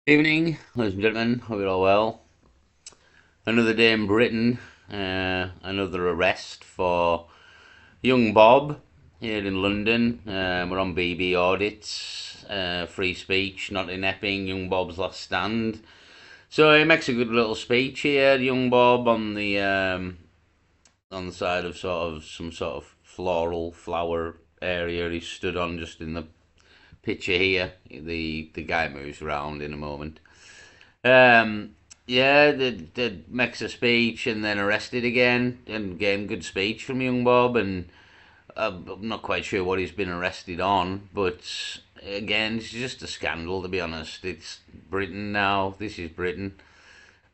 Evening, ladies and gentlemen. Hope you're all well. Another day in Britain. Another arrest for young Bob here in London. We're on BB audits. Free speech, not in Epping. Young Bob's last stand. So he makes a good little speech here, young Bob, on the side of some sort of floral flower area he stood on, just in the picture here. The guy moves around in a moment. Um, yeah, the makes a speech and then arrested again. And again, good speech from young Bob. And I'm not quite sure what he's been arrested on, but again, it's just a scandal, to be honest. It's Britain now. This is Britain.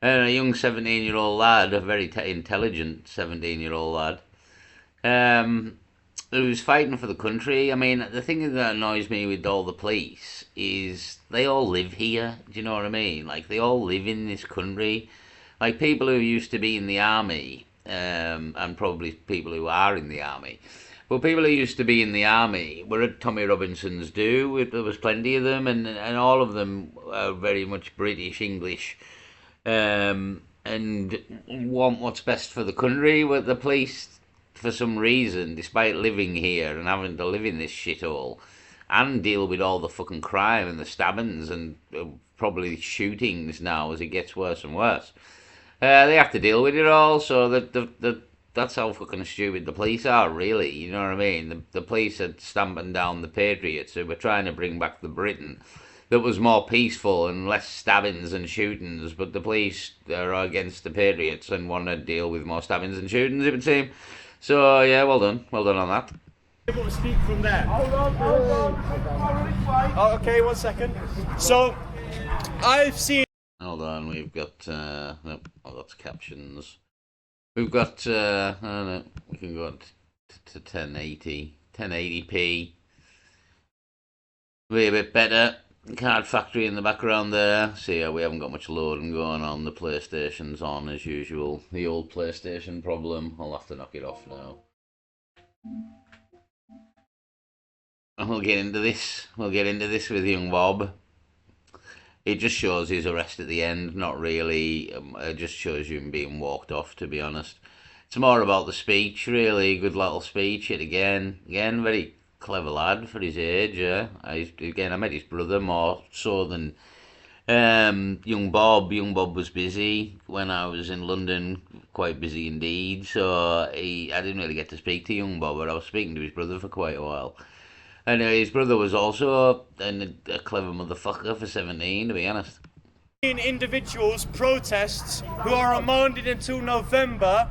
And a young 17-year-old lad, a very intelligent 17-year-old lad, um, who's fighting for the country. I mean, the thing that annoys me with all the police is they all live here. Do you know what I mean? Like, they all live in this country. Like, people who used to be in the army, and probably people who are in the army. But people who used to be in the army were at Tommy Robinson's do. There was plenty of them, and all of them are very much British, English, and want what's best for the country. But the police, for some reason, despite living here and having to live in this shithole and deal with all the fucking crime and the stabbings and probably shootings now as it gets worse and worse, they have to deal with it all. So that's how fucking stupid the police are, really. You know what I mean? The police are stamping down the patriots who were trying to bring back the Britain that was more peaceful and less stabbings and shootings, but the police are against the patriots and want to deal with more stabbings and shootings, it would seem. So yeah, well done on that. Able to speak from there. Hold on. Oh, okay, 1 second. So, I've seen. Hold on, we've got nope, oh, that's captions. We've got I don't know, we can go to 1080p. Be a bit better. Card Factory in the background there. So yeah, we haven't got much loading going on. The PlayStation's on as usual. The old PlayStation problem. I'll have to knock it off now. And we'll get into this. We'll get into this with young Bob. It just shows his arrest at the end. Not really. It just shows you him being walked off, to be honest. It's more about the speech, really. Good little speech. It again, very clever lad for his age. Yeah. I met his brother more so than young Bob. Young Bob was busy when I was in London, quite busy indeed. So I didn't really get to speak to young Bob, but I was speaking to his brother for quite a while. And his brother was also a clever motherfucker for 17, to be honest. Individuals protests who are remanded until November,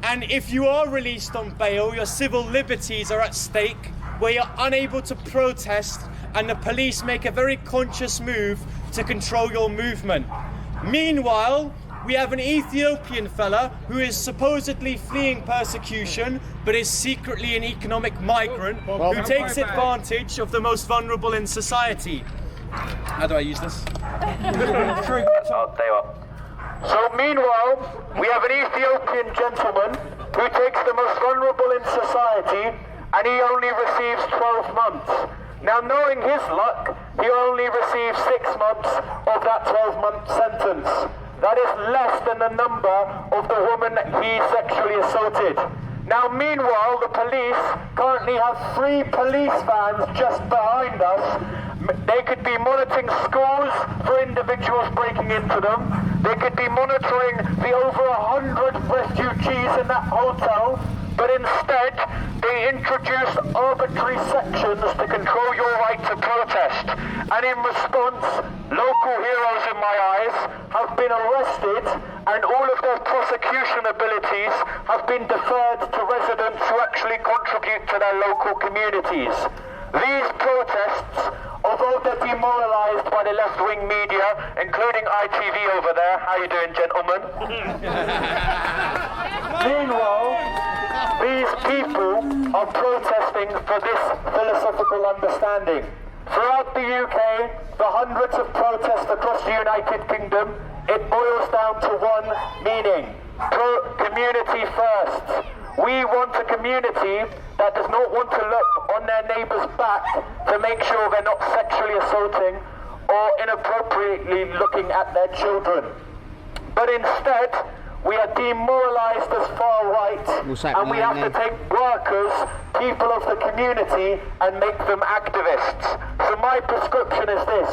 and if you are released on bail, your civil liberties are at stake, where you're unable to protest, and the police make a very conscious move to control your movement. Meanwhile, we have an Ethiopian fella who is supposedly fleeing persecution, but is secretly an economic migrant who takes advantage of the most vulnerable in society. How do I use this? There you are. So meanwhile, we have an Ethiopian gentleman who takes the most vulnerable in society, and he only receives 12 months. Now, knowing his luck, he only receives 6 months of that 12-month sentence. That is less than the number of the woman he sexually assaulted. Now, meanwhile, the police currently have 3 police vans just behind us. They could be monitoring schools for individuals breaking into them. They could be monitoring the over 100 refugees in that hotel. But instead, they introduce arbitrary sections to control your right to protest. And in response, local heroes in my eyes have been arrested, and all of their prosecution abilities have been deferred to residents who actually contribute to their local communities. These protests, although they're demoralised by the left-wing media, including ITV over there, how you doing, gentlemen? Meanwhile, these people are protesting for this philosophical understanding. Throughout the UK, the hundreds of protests across the United Kingdom, it boils down to one meaning: community first. We want a community that does not want to look on their neighbour's back to make sure they're not sexually assaulting or inappropriately looking at their children. But instead, we are demoralised as far right, and we have to take workers, people of the community, and make them activists. So my prescription is this: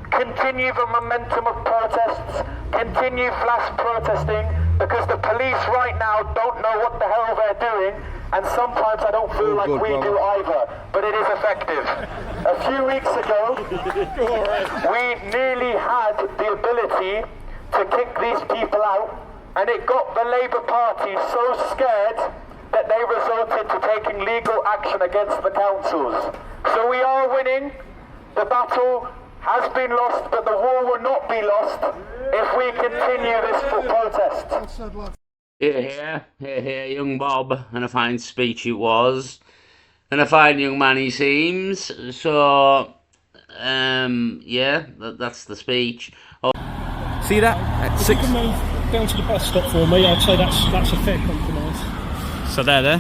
continue the momentum of protests, continue flash protesting, because the police right now don't know what the hell they're doing, and sometimes I don't feel like we do either, but it is effective. A few weeks ago, we nearly had the ability to kick these people out, and it got the Labour Party so scared that they resorted to taking legal action against the councils. So we are winning. The battle has been lost, but the war will not be lost if we continue this protest. Here, young Bob, and a fine speech it was, and a fine young man he seems. So, yeah, that's the speech. See that? At If 6. you can move down to the bus stop for me, I'd say that's a fair compromise. So there.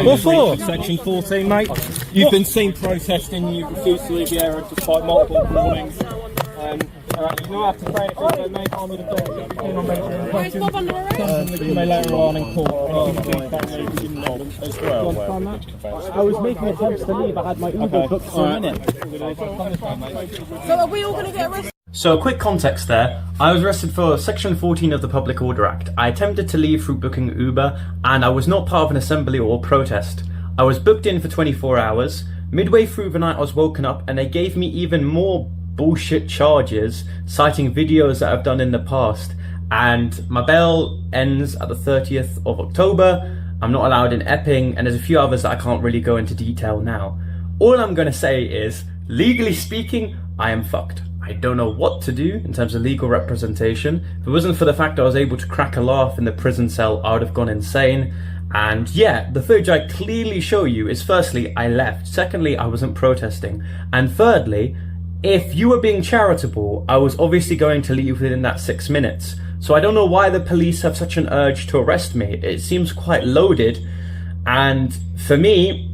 What for? Section 14, mate. You've been seen protesting, you refuse to leave the area despite multiple warnings. You don't have to pray if you make harm with the dog. You may later on in court. I was making attempts to leave, I had my Uber booked for a minute. So are we all going to get arrested? So a quick context there, I was arrested for Section 14 of the Public Order Act. I attempted to leave through booking Uber, and I was not part of an assembly or protest. I was booked in for 24 hours. Midway through the night I was woken up and they gave me even more bullshit charges, citing videos that I've done in the past. And my bail ends at the 30th of October. I'm not allowed in Epping, and there's a few others that I can't really go into detail now. All I'm going to say is, legally speaking, I am fucked. I don't know what to do in terms of legal representation. If it wasn't for the fact I was able to crack a laugh in the prison cell, I would have gone insane. And yeah, the footage I clearly show you is, firstly, I left. Secondly, I wasn't protesting. And thirdly, if you were being charitable, I was obviously going to leave within that 6 minutes. So I don't know why the police have such an urge to arrest me. It seems quite loaded. And for me...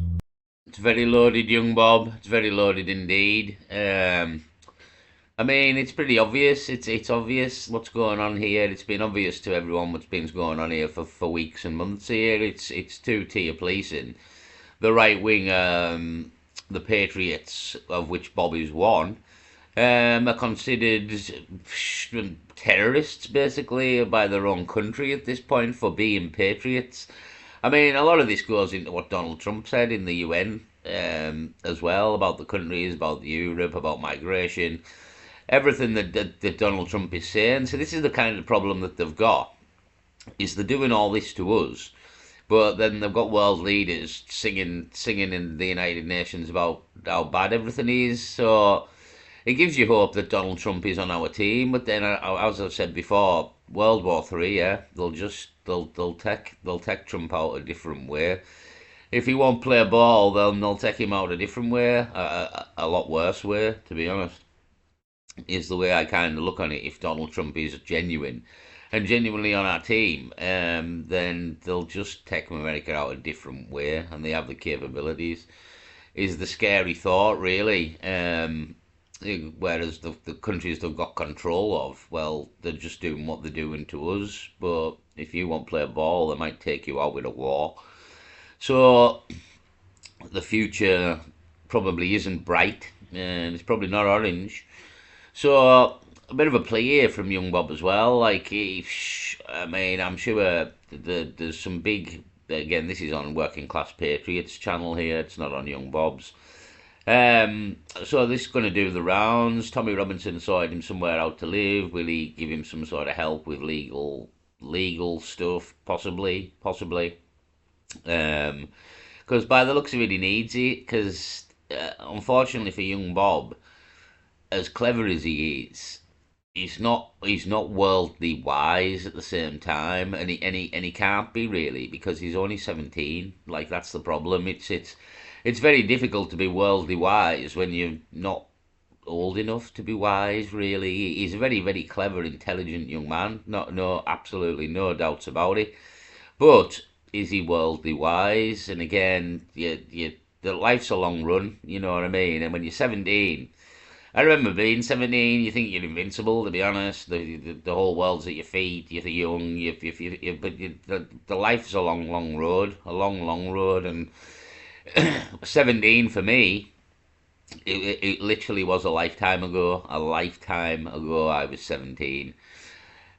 It's very loaded, young Bob. It's very loaded indeed. I mean, it's pretty obvious. It's obvious what's going on here. It's been obvious to everyone what's been going on here for weeks and months here. It's two-tier policing. The right wing, the Patriots, of which Bob is one, are considered terrorists, basically, by their own country at this point for being patriots. I mean, a lot of this goes into what Donald Trump said in the UN as well, about the countries, about Europe, about migration, everything that Donald Trump is saying. So this is the kind of problem that they've got, is they're doing all this to us, but then they've got world leaders singing in the United Nations about how bad everything is. So it gives you hope that Donald Trump is on our team. But then, as I've said before, World War III, yeah, they'll take Trump out a different way. If he won't play ball, then they'll take him out a different way, a lot worse way, to be honest, is the way I kind of look on it. If Donald Trump is genuine and genuinely on our team, then they'll just take America out a different way, and they have the capabilities, is the scary thought, really. Whereas the countries they've got control of, well, they're just doing what they're doing to us. But if you won't play ball, they might take you out with a war. So the future probably isn't bright, and it's probably not orange. So a bit of a plea here from young Bob as well. Like, I mean, I'm sure there's some big. Again, this is on Working Class Patriots channel here. It's not on young Bob's. So this is going to do the rounds. Tommy Robinson sorted him somewhere out to live. Will he give him some sort of help with legal stuff? Possibly. Because by the looks of it, he needs it. Because unfortunately for young Bob, as clever as he is, he's not worldly wise at the same time, and he can't be, really, because he's only 17. Like, that's the problem. It's very difficult to be worldly wise when you're not old enough to be wise, really. He's a very, very clever, intelligent young man. Absolutely no doubts about it. But is he worldly wise? And again, you the life's a long run, you know what I mean? And when you're 17, I remember being 17, you think you're invincible, to be honest. The whole world's at your feet, you're young, the life's a long, long road, a long, long road. And 17 for me, it literally was a lifetime ago. A lifetime ago, I was 17.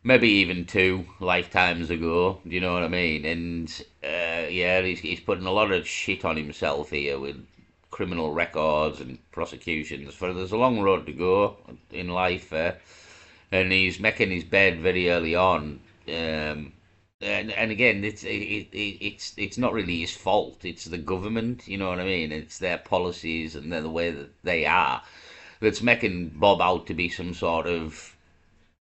Maybe even two lifetimes ago, do you know what I mean? And yeah, he's putting a lot of shit on himself here with criminal records and prosecutions. For there's a long road to go in life, and he's making his bed very early on. And again, it's not really his fault. It's the government, you know what I mean? It's their policies and the way that they are that's making Bob out to be some sort of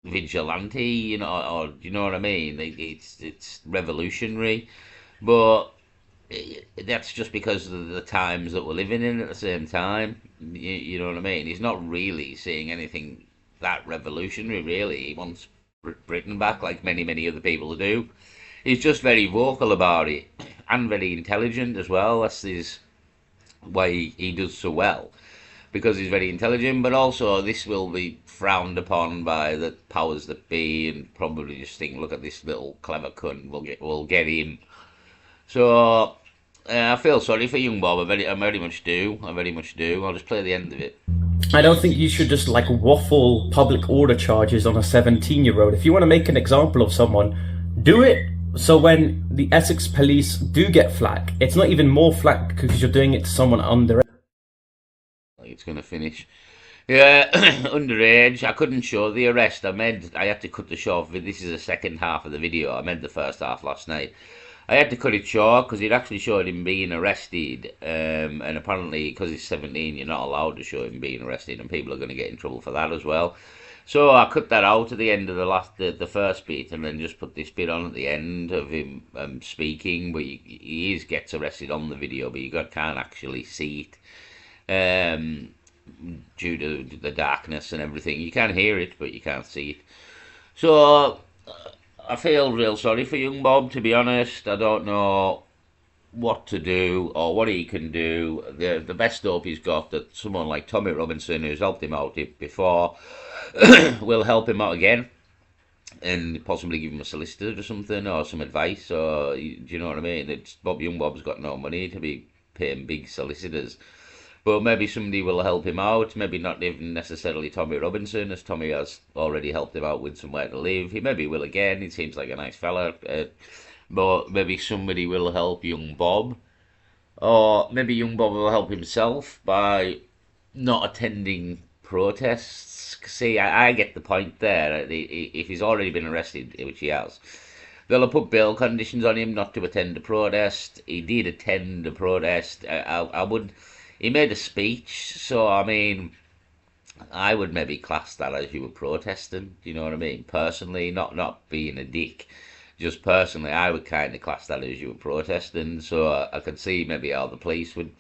vigilante, you know, or you know what I mean? It's revolutionary, but that's just because of the times that we're living in at the same time. You know what I mean? He's not really saying anything that revolutionary, really. He wants Britain back, like many other people do. He's just very vocal about it and very intelligent as well. That's his why he does so well, because he's very intelligent, but also this will be frowned upon by the powers that be, and probably just think, look at this little clever cunt, we'll get him. So I feel sorry for young Bob. I very much do. I very much do. I'll just play the end of it. I don't think you should just like waffle public order charges on a 17-year-old. If you want to make an example of someone, do it. So when the Essex police do get flack, it's not even more flack because you're doing it to someone under. Like it's gonna finish. Yeah, underage. I couldn't show the arrest. I had to cut the short. This is the second half of the video. I made the first half last night. I had to cut it short because it actually showed him being arrested, and apparently because he's 17, you're not allowed to show him being arrested, and people are going to get in trouble for that as well. So I cut that out at the end of the first bit, and then just put this bit on at the end of him speaking. But he gets arrested on the video, but can't actually see it due to the darkness and everything. You can hear it, but you can't see it. So I feel real sorry for young Bob, to be honest. I don't know what to do or what he can do. The best hope he's got that someone like Tommy Robinson, who's helped him out before, will help him out again and possibly give him a solicitor or something, or some advice, or do you know what I mean? Young Bob's got no money to be paying big solicitors. But maybe somebody will help him out. Maybe not even necessarily Tommy Robinson, as Tommy has already helped him out with somewhere to live. He maybe will again. He seems like a nice fella. But maybe somebody will help young Bob. Or maybe young Bob will help himself by not attending protests. See, I get the point there. If he's already been arrested, which he has, they'll have put bail conditions on him not to attend a protest. He did attend a protest. I would... He made a speech, so I mean, I would maybe class that as you were protesting. Do you know what I mean? Personally, not being a dick, just personally, I would kind of class that as you were protesting. So I could see maybe how the police would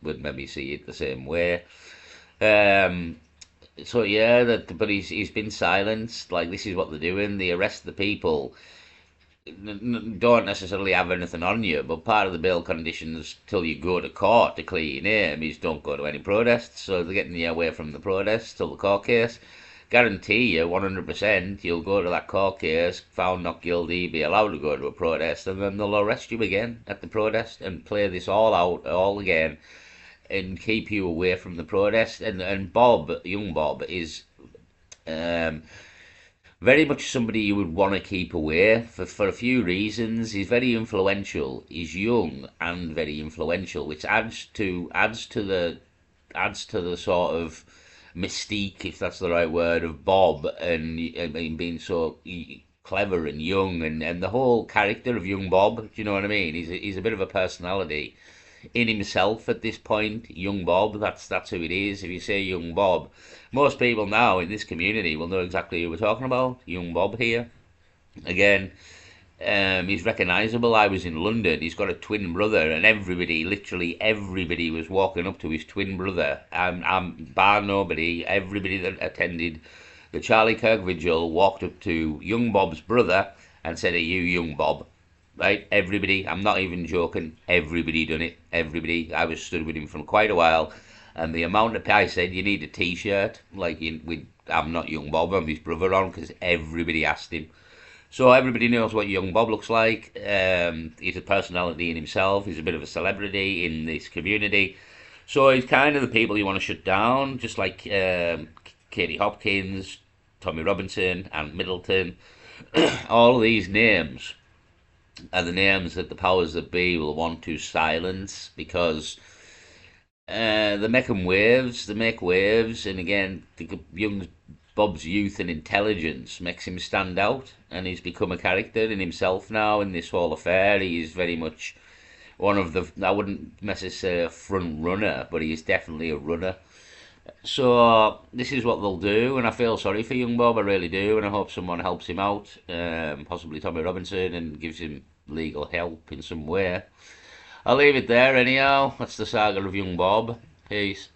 maybe see it the same way. So yeah, but he's been silenced. Like, this is what they're doing. They arrest the people. Don't necessarily have anything on you, but part of the bail conditions till you go to court to clear your name is don't go to any protests. So they're getting you away from the protests till the court case. Guarantee you 100% you'll go to that court case, found not guilty, be allowed to go to a protest, and then they'll arrest you again at the protest and play this all out all again and keep you away from the protest. And Bob, young Bob, is very much somebody you would want to keep away for a few reasons. He's very influential. He's young and very influential, which adds to the sort of mystique, if that's the right word, of Bob, and being so clever and young, and the whole character of young Bob. Do you know what I mean? He's a bit of a personality in himself at this point. Young Bob, that's who it is. If you say young Bob, most people now in this community will know exactly who we're talking about. Young Bob here. Again, he's recognisable. I was in London. He's got a twin brother, and literally everybody was walking up to his twin brother. Bar nobody, everybody that attended the Charlie Kirk vigil walked up to young Bob's brother and said, "Are you young Bob?" right? Everybody, I'm not even joking, everybody done it. Everybody, I was stood with him for quite a while, and the amount of I said, you need a t-shirt, like, I'm not Young Bob, I'm his brother on, because everybody asked him. So everybody knows what Young Bob looks like. He's a personality in himself, he's a bit of a celebrity in this community. So he's kind of the people you want to shut down, just like Katie Hopkins, Tommy Robinson, and Middleton. All of these names are the names that the powers that be will want to silence, because they make them waves, they make waves, and again, young Bob's youth and intelligence makes him stand out, and he's become a character in himself now in this whole affair. He is very much one of the, I wouldn't necessarily say a front runner, but he is definitely a runner. So this is what they'll do, and I feel sorry for young Bob, I really do, and I hope someone helps him out, possibly Tommy Robinson, and gives him legal help in some way. I'll leave it there anyhow. That's the saga of young Bob. Peace.